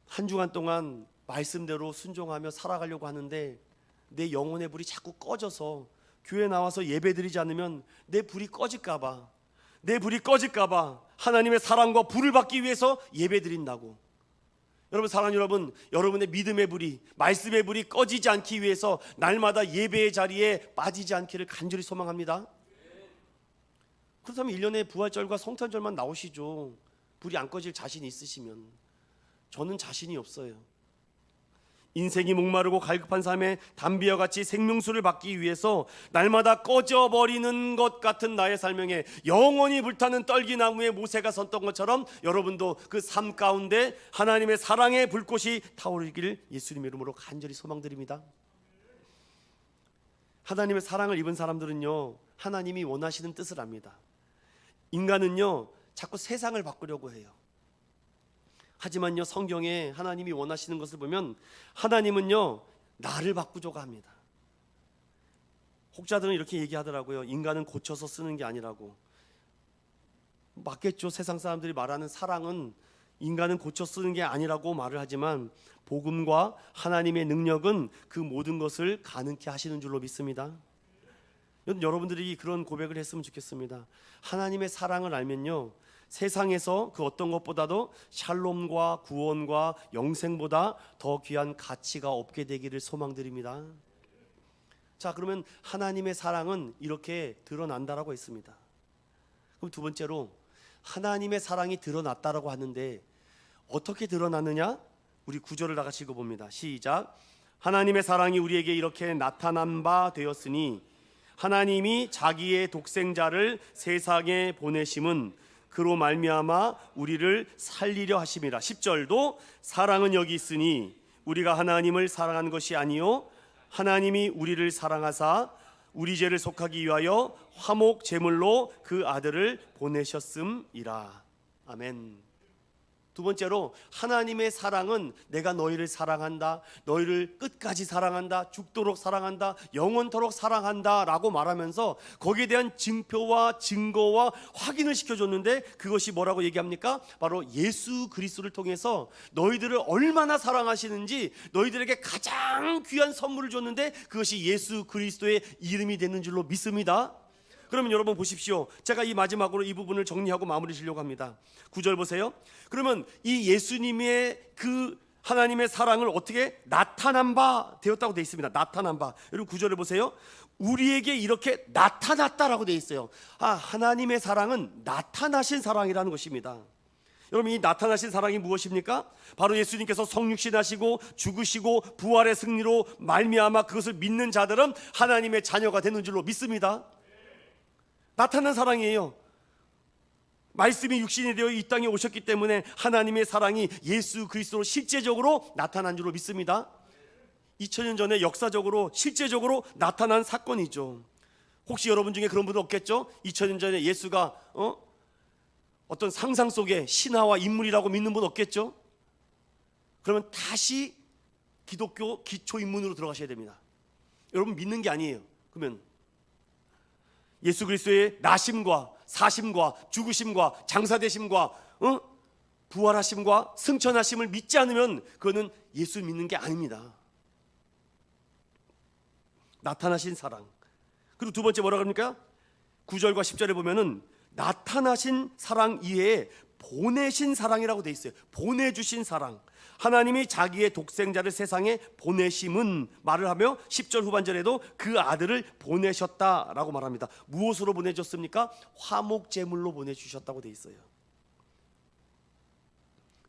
한 주간 동안 말씀대로 순종하며 살아가려고 하는데 내 영혼의 불이 자꾸 꺼져서 교회 나와서 예배드리지 않으면 내 불이 꺼질까봐, 하나님의 사랑과 불을 받기 위해서 예배드린다고. 여러분, 사랑하는 여러분, 여러분의 믿음의 불이, 말씀의 불이 꺼지지 않기 위해서 날마다 예배의 자리에 빠지지 않기를 간절히 소망합니다. 그렇다면 1년에 부활절과 성탄절만 나오시죠. 불이 안 꺼질 자신이 있으시면. 저는 자신이 없어요. 인생이 목마르고 갈급한 삶에 담비와 같이 생명수를 받기 위해서 날마다 꺼져버리는 것 같은 나의 삶명에 영원히 불타는 떨기나무에 모세가 섰던 것처럼 여러분도 그 삶 가운데 하나님의 사랑의 불꽃이 타오르기를 예수님의 이름으로 간절히 소망드립니다. 하나님의 사랑을 입은 사람들은요, 하나님이 원하시는 뜻을 압니다. 인간은요, 자꾸 세상을 바꾸려고 해요. 하지만요, 성경에 하나님이 원하시는 것을 보면 하나님은요, 나를 바꾸려고 합니다. 혹자들은 이렇게 얘기하더라고요. 인간은 고쳐서 쓰는 게 아니라고. 맞겠죠. 세상 사람들이 말하는 사랑은 인간은 고쳐 쓰는 게 아니라고 말을 하지만 복음과 하나님의 능력은 그 모든 것을 가능케 하시는 줄로 믿습니다. 여러분들이 그런 고백을 했으면 좋겠습니다. 하나님의 사랑을 알면요, 세상에서 그 어떤 것보다도 샬롬과 구원과 영생보다 더 귀한 가치가 없게 되기를 소망드립니다. 자, 그러면 하나님의 사랑은 이렇게 드러난다라고 했습니다. 그럼 두 번째로 하나님의 사랑이 드러났다라고 하는데 어떻게 드러났느냐? 우리 구절을 다 같이 읽어봅니다. 시작. 하나님의 사랑이 우리에게 이렇게 나타난 바 되었으니 하나님이 자기의 독생자를 세상에 보내심은 그로 말미암아 우리를 살리려 하심이라. 10절도 사랑은 여기 있으니 우리가 하나님을 사랑한 것이 아니요 하나님이 우리를 사랑하사 우리 죄를 속하기 위하여 화목 제물로 그 아들을 보내셨음이라. 아멘. 두 번째로 하나님의 사랑은 내가 너희를 사랑한다, 너희를 끝까지 사랑한다, 죽도록 사랑한다, 영원토록 사랑한다 라고 말하면서 거기에 대한 증표와 증거와 확인을 시켜줬는데 그것이 뭐라고 얘기합니까? 바로 예수 그리스도를 통해서 너희들을 얼마나 사랑하시는지 너희들에게 가장 귀한 선물을 줬는데 그것이 예수 그리스도의 이름이 되는 줄로 믿습니다. 그러면 여러분 보십시오. 제가 이 마지막으로 이 부분을 정리하고 마무리 지려고 합니다. 9절 보세요. 그러면 이 예수님의 그 하나님의 사랑을 어떻게 나타난 바 되었다고 되어 있습니다. 나타난 바. 여러분 9절을 보세요. 우리에게 이렇게 나타났다라고 되어 있어요. 하나님의 사랑은 나타나신 사랑이라는 것입니다. 여러분 이 나타나신 사랑이 무엇입니까? 바로 예수님께서 성육신하시고 죽으시고 부활의 승리로 말미암아 그것을 믿는 자들은 하나님의 자녀가 되는 줄로 믿습니다. 나타난 사랑이에요. 말씀이 육신이 되어 이 땅에 오셨기 때문에 하나님의 사랑이 예수 그리스도로 실제적으로 나타난 줄로 믿습니다. 2000년 전에 역사적으로 실제적으로 나타난 사건이죠. 혹시 여러분 중에 그런 분은 없겠죠? 2000년 전에 예수가 어떤 상상 속의 신화와 인물이라고 믿는 분 없겠죠? 그러면 다시 기독교 기초 인문으로 들어가셔야 됩니다. 여러분 믿는 게 아니에요. 그러면 예수 그리스도의 나심과 사심과 죽으심과 장사되심과 부활하심과 승천하심을 믿지 않으면 그거는 예수 믿는 게 아닙니다. 나타나신 사랑. 그리고 두 번째 뭐라 그럽니까? 9절과 10절에 보면은 나타나신 사랑 이외에 보내신 사랑이라고 돼 있어요. 보내주신 사랑. 하나님이 자기의 독생자를 세상에 보내심은 말을 하며 10절 후반절에도 그 아들을 보내셨다라고 말합니다. 무엇으로 보내줬습니까? 화목 제물로 보내주셨다고 돼 있어요.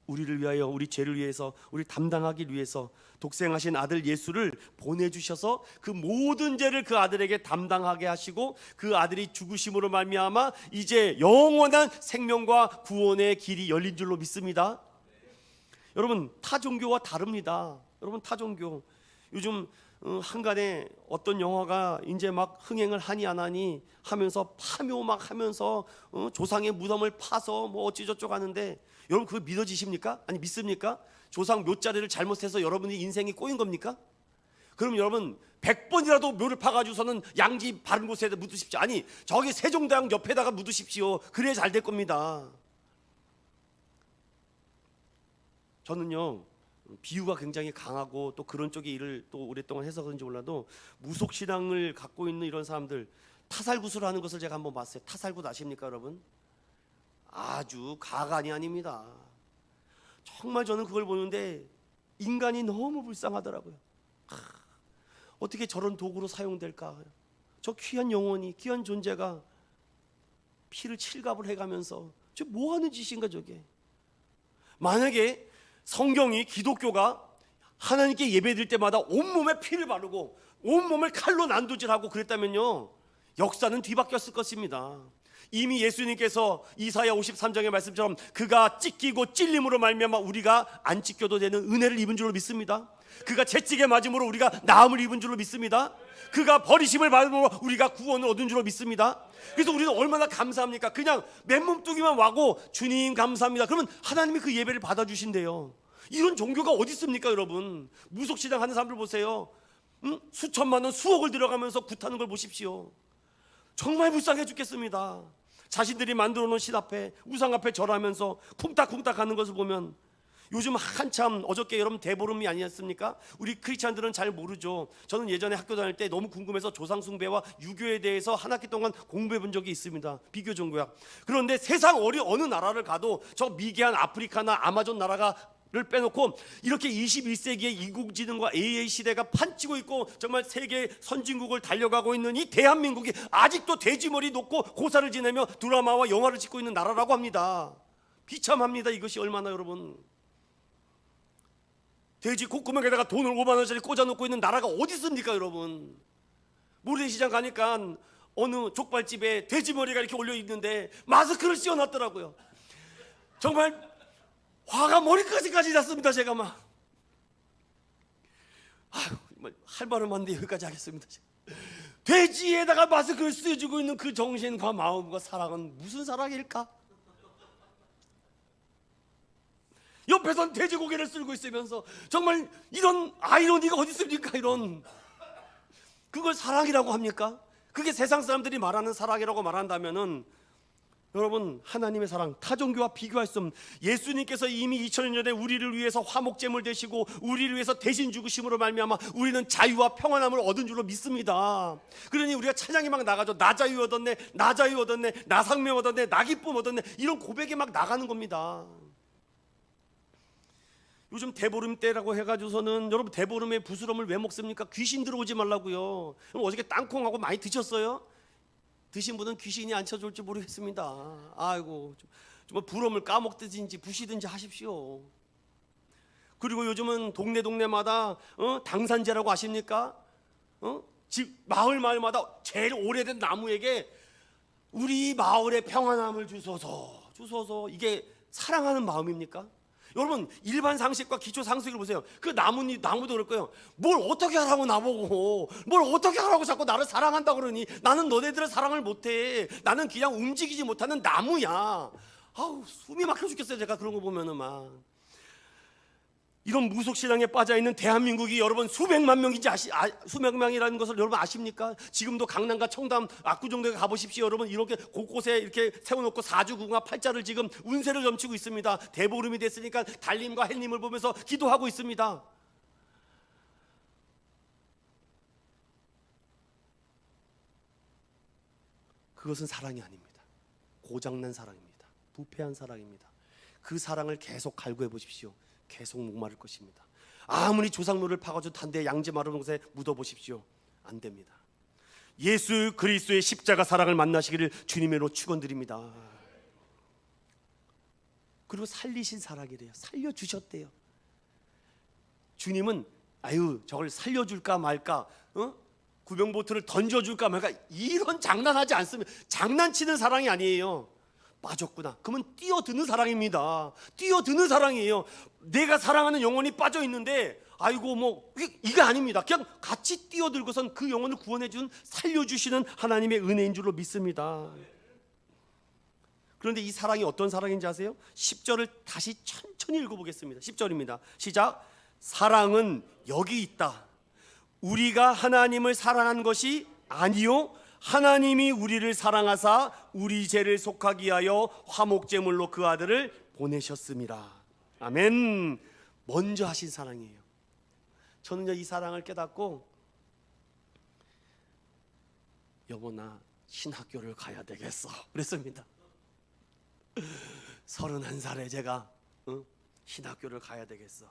우리를 위하여, 우리 죄를 위해서, 우리 담당하기 위해서 독생하신 아들 예수를 보내주셔서 그 모든 죄를 그 아들에게 담당하게 하시고 그 아들이 죽으심으로 말미암아 이제 영원한 생명과 구원의 길이 열린 줄로 믿습니다. 여러분 타 종교와 다릅니다. 여러분 타 종교 요즘 한간에 어떤 영화가 이제 막 흥행을 하니 안 하니 하면서 파묘 막 하면서 조상의 무덤을 파서 뭐 어찌저쩌고 하는데 여러분 그거 믿어지십니까? 아니 믿습니까? 조상 묘자리를 잘못해서 여러분이 인생이 꼬인 겁니까? 그럼 여러분 100번이라도 묘를 파가지고서는 양지 바른 곳에 묻으십시오. 아니 저기 세종대왕 옆에다가 묻으십시오. 그래야 잘 될 겁니다. 저는요 비유가 굉장히 강하고 또 그런 쪽의 일을 또 오랫동안 해서 그런지 몰라도 무속신앙을 갖고 있는 이런 사람들 타살구슬을 하는 것을 제가 한번 봤어요. 타살굿 아십니까 여러분? 아주 가관이 아닙니다. 정말 저는 그걸 보는데 인간이 너무 불쌍하더라고요. 어떻게 저런 도구로 사용될까? 저 귀한 영혼이, 귀한 존재가 피를 칠갑을 해가면서 저 뭐하는 짓인가 저게. 만약에 성경이 기독교가 하나님께 예배드릴 때마다 온몸에 피를 바르고 온몸을 칼로 난도질하고 그랬다면요 역사는 뒤바뀌었을 것입니다. 이미 예수님께서 이사야 53장의 말씀처럼 그가 찢기고 찔림으로 말미암아 우리가 안 찢겨도 되는 은혜를 입은 줄로 믿습니다. 그가 채찍에 맞음으로 우리가 나음을 입은 줄로 믿습니다. 그가 버리심을 받음으로 우리가 구원을 얻은 줄로 믿습니다. 그래서 우리는 얼마나 감사합니까? 그냥 맨몸뚱이만 와고 주님 감사합니다. 그러면 하나님이 그 예배를 받아주신대요. 이런 종교가 어디 있습니까 여러분? 무속신앙 하는 사람들 보세요. 수천만 원 수억을 들여가면서 굿하는 걸 보십시오. 정말 불쌍해 죽겠습니다. 자신들이 만들어 놓은 신 앞에, 우상 앞에 절하면서 쿵딱쿵딱 하는 것을 보면, 요즘 한참, 어저께 여러분 대보름이 아니었습니까? 우리 크리스찬들은 잘 모르죠. 저는 예전에 학교 다닐 때 너무 궁금해서 조상 숭배와 유교에 대해서 한 학기 동안 공부해 본 적이 있습니다. 비교 종교학. 그런데 세상 어느 나라를 가도 저 미개한 아프리카나 아마존 나라를 빼놓고 이렇게 21세기의 인공지능과 AI 시대가 판치고 있고 정말 세계 선진국을 달려가고 있는 이 대한민국이 아직도 돼지머리 놓고 고사를 지내며 드라마와 영화를 찍고 있는 나라라고 합니다. 비참합니다. 이것이 얼마나 여러분. 돼지 콧구멍에다가 돈을 5만 원짜리 꽂아놓고 있는 나라가 어디 있습니까 여러분. 모래시장 가니까 어느 족발집에 돼지머리가 이렇게 올려 있는데 마스크를 씌워놨더라고요. 정말 화가 머리까지까지 났습니다. 제가 막 할 말은 많은데 여기까지 하겠습니다. 돼지에다가 마스크를 씌워주고 있는 그 정신과 마음과 사랑은 무슨 사랑일까? 옆에선 돼지고기를 쓸고 있으면서 정말 이런 아이러니가 어디 있습니까? 이런, 그걸 사랑이라고 합니까? 그게 세상 사람들이 말하는 사랑이라고 말한다면은 여러분, 하나님의 사랑 타종교와 비교할 수 없는, 예수님께서 이미 2000년 전에 우리를 위해서 화목제물 되시고 우리를 위해서 대신 죽으심으로 말미암아 우리는 자유와 평안함을 얻은 줄로 믿습니다. 그러니 우리가 찬양이 막 나가죠. 나 자유 얻었네, 나 자유 얻었네, 나 상명 얻었네, 나 기쁨 얻었네, 이런 고백이 막 나가는 겁니다. 요즘 대보름 때라고 해가지고서는, 여러분 대보름에 부스럼을 왜 먹습니까? 귀신 들어오지 말라고요. 그럼 어저께 땅콩하고 많이 드셨어요? 드신 분은 귀신이 안 쳐줄지 모르겠습니다. 아이고, 좀 부럼을 까먹든지 부시든지 하십시오. 그리고 요즘은 동네마다 당산제라고 아십니까? 집 마을마다 제일 오래된 나무에게 우리 마을의 평안함을 주소서, 이게 사랑하는 마음입니까? 여러분, 일반 상식과 기초 상식을 보세요. 그 나무도 그럴 거예요. 뭘 어떻게 하라고 나보고, 뭘 어떻게 하라고 자꾸 나를 사랑한다 그러니, 나는 너네들을 사랑을 못해. 나는 그냥 움직이지 못하는 나무야. 아우, 숨이 막혀 죽겠어요. 제가 그런 거 보면은 막. 이런 무속신앙에 빠져있는 대한민국이 여러분 수백만 명인지 수백 명이라는 것을 여러분 아십니까? 지금도 강남과 청담, 압구정동에 가보십시오. 여러분 이렇게 곳곳에 이렇게 세워놓고 사주궁합 팔자를 지금 운세를 점치고 있습니다. 대보름이 됐으니까 달님과 햇님을 보면서 기도하고 있습니다. 그것은 사랑이 아닙니다. 고장난 사랑입니다. 부패한 사랑입니다. 그 사랑을 계속 갈구해 보십시오. 계속 목마를 것입니다. 아무리 조상묘를 파가지고 단대 양지 마른 곳에 묻어보십시오. 안 됩니다. 예수 그리스도의 십자가 사랑을 만나시기를 주님으로 축원드립니다. 그리고 살리신 사랑이래요. 살려주셨대요. 주님은 저걸 살려줄까 말까, 구명보트를 던져줄까 말까, 이런 장난하지 않습니다. 장난치는 사랑이 아니에요. 빠졌구나, 그러면 뛰어드는 사랑입니다. 뛰어드는 사랑이에요. 내가 사랑하는 영혼이 빠져 있는데 이게 아닙니다. 그냥 같이 뛰어들고선 그 영혼을 구원해준, 살려주시는 하나님의 은혜인 줄로 믿습니다. 그런데 이 사랑이 어떤 사랑인지 아세요? 10절을 다시 천천히 읽어보겠습니다. 10절입니다. 시작. 사랑은 여기 있다. 우리가 하나님을 사랑한 것이 아니요 하나님이 우리를 사랑하사 우리 죄를 속하기 위하여 화목제물로 그 아들을 보내셨습니다. 아멘. 먼저 하신 사랑이에요. 저는 이 사랑을 깨닫고, 여보 나 신학교를 가야 되겠어 그랬습니다. 31살에 제가 신학교를 가야 되겠어.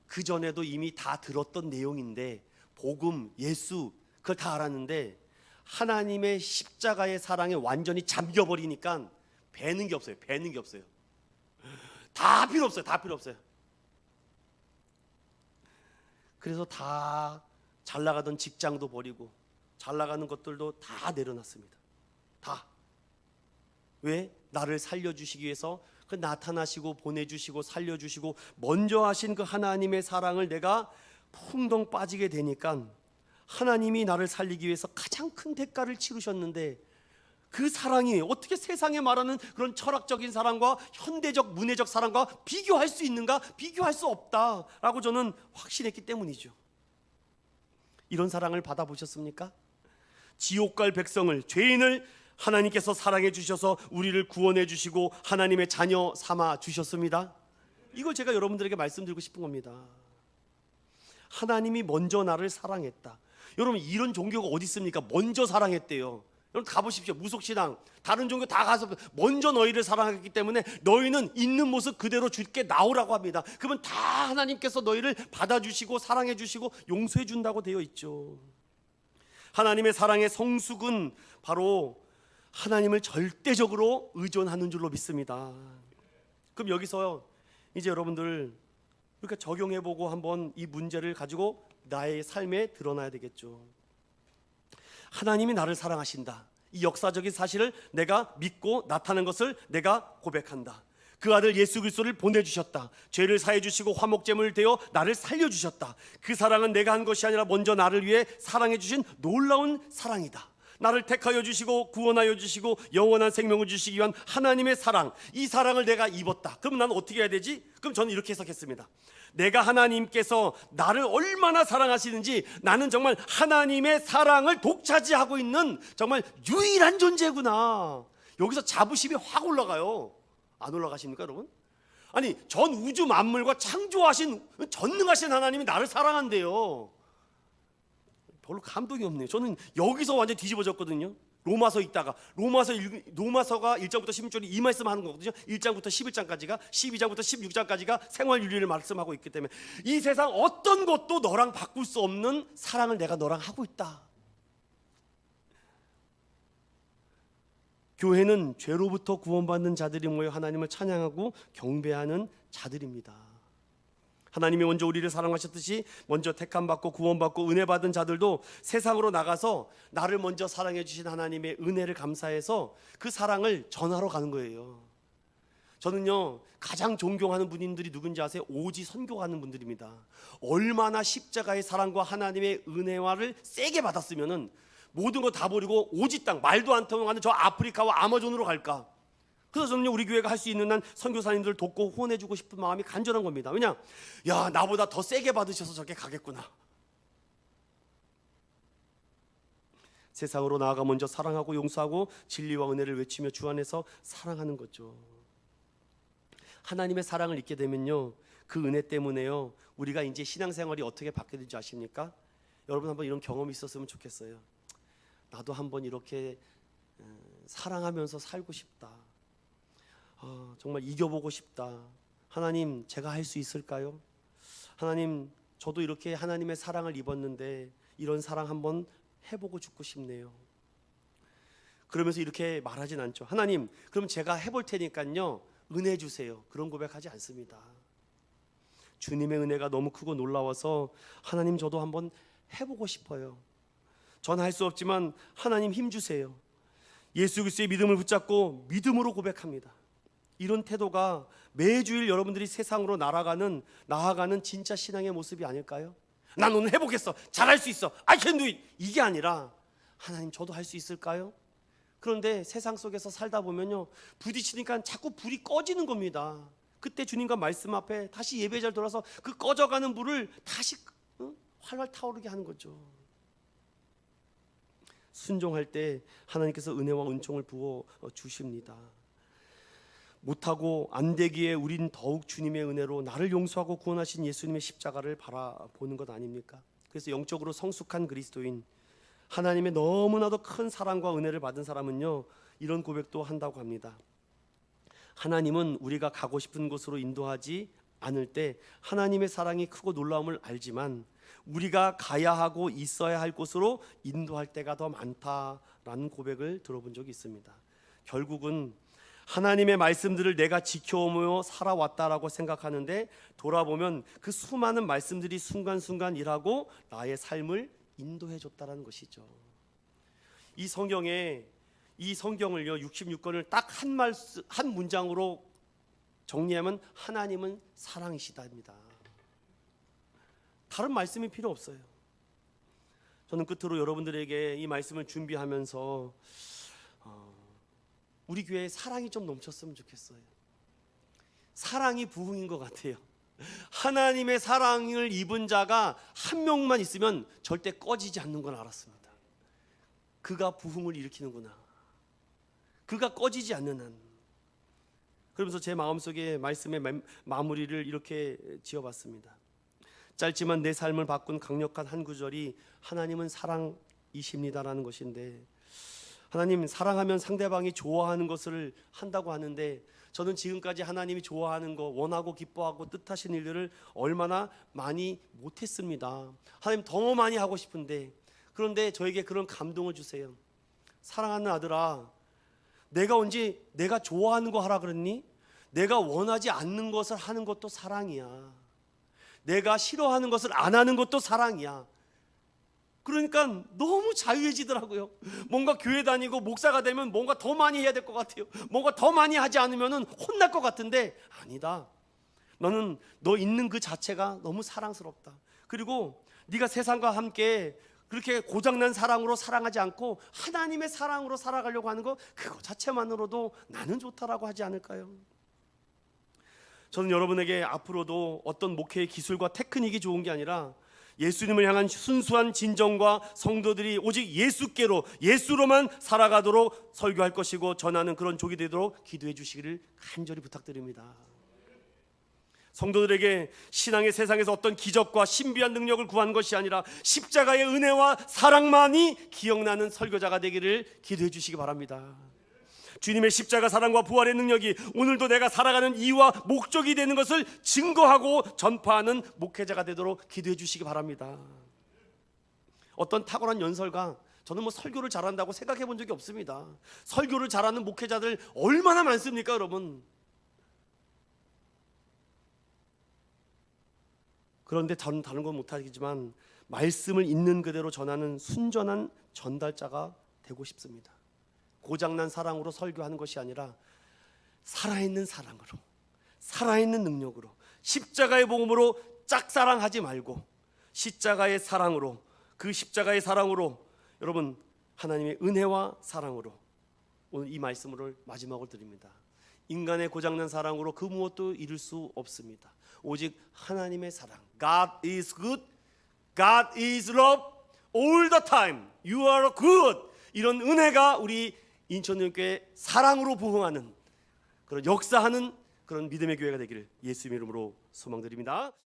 그 전에도 이미 다 들었던 내용인데, 복음, 예수 그걸 다 알았는데 하나님의 십자가의 사랑에 완전히 잠겨버리니까 배는 게 없어요. 다 필요 없어요. 그래서 다 잘 나가던 직장도 버리고 잘 나가는 것들도 다 내려놨습니다. 다. 왜? 나를 살려주시기 위해서 그 나타나시고 보내주시고 살려주시고 먼저 하신 그 하나님의 사랑을 내가 풍덩 빠지게 되니까, 하나님이 나를 살리기 위해서 가장 큰 대가를 치르셨는데, 그 사랑이 어떻게 세상에 말하는 그런 철학적인 사랑과 현대적 문해적 사랑과 비교할 수 있는가? 비교할 수 없다라고 저는 확신했기 때문이죠. 이런 사랑을 받아보셨습니까? 지옥 갈 백성을, 죄인을 하나님께서 사랑해 주셔서 우리를 구원해 주시고 하나님의 자녀 삼아 주셨습니다. 이걸 제가 여러분들에게 말씀드리고 싶은 겁니다. 하나님이 먼저 나를 사랑했다. 여러분, 이런 종교가 어디 있습니까? 먼저 사랑했대요. 여러분 가보십시오. 무속신앙 다른 종교 다 가서 먼저 너희를 사랑했기 때문에 너희는 있는 모습 그대로 주께 나오라고 합니다. 그러면 다 하나님께서 너희를 받아주시고 사랑해 주시고 용서해 준다고 되어 있죠. 하나님의 사랑의 성숙은 바로 하나님을 절대적으로 의존하는 줄로 믿습니다. 그럼 여기서 이제 여러분들 그러니까 적용해보고 한번 이 문제를 가지고 나의 삶에 드러나야 되겠죠. 하나님이 나를 사랑하신다. 이 역사적인 사실을 내가 믿고 나타낸 것을 내가 고백한다. 그 아들 예수 그리스도를 보내주셨다. 죄를 사해 주시고 화목제물 되어 나를 살려주셨다. 그 사랑은 내가 한 것이 아니라 먼저 나를 위해 사랑해 주신 놀라운 사랑이다. 나를 택하여 주시고 구원하여 주시고 영원한 생명을 주시기 위한 하나님의 사랑, 이 사랑을 내가 입었다. 그럼 나는 어떻게 해야 되지? 그럼 저는 이렇게 해석했습니다. 내가 하나님께서 나를 얼마나 사랑하시는지 나는 정말 하나님의 사랑을 독차지하고 있는 정말 유일한 존재구나. 여기서 자부심이 확 올라가요. 안 올라가십니까 여러분? 아니, 전 우주 만물과 창조하신 전능하신 하나님이 나를 사랑한대요. 별로 감동이 없네요. 저는 여기서 완전 뒤집어졌거든요. 로마서 읽다가 로마서가 1장부터 16절이 이 말씀하는 거거든요. 1장부터 11장까지가 12장부터 16장까지가 생활윤리를 말씀하고 있기 때문에 이 세상 어떤 것도 너랑 바꿀 수 없는 사랑을 내가 너랑 하고 있다. 교회는 죄로부터 구원받는 자들이 모여 하나님을 찬양하고 경배하는 자들입니다. 하나님이 먼저 우리를 사랑하셨듯이 먼저 택함받고 구원받고 은혜받은 자들도 세상으로 나가서 나를 먼저 사랑해 주신 하나님의 은혜를 감사해서 그 사랑을 전하러 가는 거예요. 저는요 가장 존경하는 분들이 누군지 아세요? 오지 선교하는 분들입니다. 얼마나 십자가의 사랑과 하나님의 은혜와를 세게 받았으면은 모든 거 다 버리고 오지 땅, 말도 안 통하는 저 아프리카와 아마존으로 갈까? 그래서 저는 우리 교회가 할 수 있는 한 선교사님들을 돕고 후원해주고 싶은 마음이 간절한 겁니다. 왜냐? 야, 나보다 더 세게 받으셔서 저렇게 가겠구나. 세상으로 나아가 먼저 사랑하고 용서하고 진리와 은혜를 외치며 주 안에서 사랑하는 거죠. 하나님의 사랑을 잊게 되면요, 그 은혜 때문에요, 우리가 이제 신앙생활이 어떻게 바뀌는지 아십니까? 여러분 한번 이런 경험이 있었으면 좋겠어요. 나도 한번 이렇게 사랑하면서 살고 싶다. 정말 이겨보고 싶다. 하나님, 제가 할 수 있을까요? 하나님, 저도 이렇게 하나님의 사랑을 입었는데 이런 사랑 한번 해보고 죽고 싶네요. 그러면서 이렇게 말하진 않죠. 하나님, 그럼 제가 해볼 테니까요 은혜 주세요. 그런 고백하지 않습니다. 주님의 은혜가 너무 크고 놀라워서 하나님, 저도 한번 해보고 싶어요. 전 할 수 없지만 하나님 힘 주세요. 예수 그리스도의 믿음을 붙잡고 믿음으로 고백합니다. 이런 태도가 매주일 여러분들이 세상으로 나아가는 진짜 신앙의 모습이 아닐까요? 난 오늘 해보겠어. 잘할 수 있어. I can do it. 이게 아니라 하나님, 저도 할 수 있을까요? 그런데 세상 속에서 살다 보면요, 부딪히니까 자꾸 불이 꺼지는 겁니다. 그때 주님과 말씀 앞에 다시 예배자를 돌아서 그 꺼져가는 불을 다시 활활 타오르게 하는 거죠. 순종할 때 하나님께서 은혜와 은총을 부어 주십니다. 못하고 안 되기에 우린 더욱 주님의 은혜로 나를 용서하고 구원하신 예수님의 십자가를 바라보는 것 아닙니까? 그래서 영적으로 성숙한 그리스도인, 하나님의 너무나도 큰 사랑과 은혜를 받은 사람은요, 이런 고백도 한다고 합니다. 하나님은 우리가 가고 싶은 곳으로 인도하지 않을 때 하나님의 사랑이 크고 놀라움을 알지만 우리가 가야 하고 있어야 할 곳으로 인도할 때가 더 많다라는 고백을 들어본 적이 있습니다. 결국은 하나님의 말씀들을 내가 지켜오며 살아왔다라고 생각하는데 돌아보면 그 수많은 말씀들이 순간순간 일하고 나의 삶을 인도해 줬다라는 것이죠. 이 성경을요 66권을 딱 한 문장으로 정리하면 하나님은 사랑이시다입니다. 다른 말씀이 필요 없어요. 저는 끝으로 여러분들에게 이 말씀을 준비하면서 우리 교회에 사랑이 좀 넘쳤으면 좋겠어요. 사랑이 부흥인 것 같아요. 하나님의 사랑을 입은 자가 한 명만 있으면 절대 꺼지지 않는 걸 알았습니다. 그가 부흥을 일으키는구나. 그가 꺼지지 않는 한. 그러면서 제 마음속에 말씀의 마무리를 이렇게 지어봤습니다. 짧지만 내 삶을 바꾼 강력한 한 구절이 하나님은 사랑이십니다라는 것인데, 하나님 사랑하면 상대방이 좋아하는 것을 한다고 하는데, 저는 지금까지 하나님이 좋아하는 거, 원하고 기뻐하고 뜻하신 일들을 얼마나 많이 못했습니다. 하나님 더 많이 하고 싶은데, 그런데 저에게 그런 감동을 주세요. 사랑하는 아들아, 내가 언제 내가 좋아하는 거 하라 그랬니? 내가 원하지 않는 것을 하는 것도 사랑이야. 내가 싫어하는 것을 안 하는 것도 사랑이야. 그러니까 너무 자유해지더라고요. 뭔가 교회 다니고 목사가 되면 뭔가 더 많이 해야 될 것 같아요. 뭔가 더 많이 하지 않으면 혼날 것 같은데, 아니다. 너는 너 있는 그 자체가 너무 사랑스럽다. 그리고 네가 세상과 함께 그렇게 고장난 사랑으로 사랑하지 않고 하나님의 사랑으로 살아가려고 하는 거, 그거 자체만으로도 나는 좋다라고 하지 않을까요? 저는 여러분에게 앞으로도 어떤 목회의 기술과 테크닉이 좋은 게 아니라 예수님을 향한 순수한 진정과 성도들이 오직 예수께로, 예수로만 살아가도록 설교할 것이고 전하는 그런 족이 되도록 기도해 주시기를 간절히 부탁드립니다. 성도들에게 신앙의 세상에서 어떤 기적과 신비한 능력을 구한 것이 아니라 십자가의 은혜와 사랑만이 기억나는 설교자가 되기를 기도해 주시기 바랍니다. 주님의 십자가 사랑과 부활의 능력이 오늘도 내가 살아가는 이유와 목적이 되는 것을 증거하고 전파하는 목회자가 되도록 기도해 주시기 바랍니다. 어떤 탁월한 연설가, 저는 설교를 잘한다고 생각해 본 적이 없습니다. 설교를 잘하는 목회자들 얼마나 많습니까, 여러분? 그런데 저는 다른 건 못하겠지만 말씀을 있는 그대로 전하는 순전한 전달자가 되고 싶습니다. 고장난 사랑으로 설교하는 것이 아니라 살아있는 사랑으로, 살아있는 능력으로, 십자가의 복음으로 짝사랑하지 말고 십자가의 사랑으로, 그 십자가의 사랑으로 여러분 하나님의 은혜와 사랑으로 오늘 이 말씀을 마지막으로 드립니다. 인간의 고장난 사랑으로 그 무엇도 이룰 수 없습니다. 오직 하나님의 사랑, God is good, God is love all the time, you are good, 이런 은혜가 우리 인천교회 사랑으로 부흥하는 그런 역사하는 그런 믿음의 교회가 되기를 예수님의 이름으로 소망드립니다.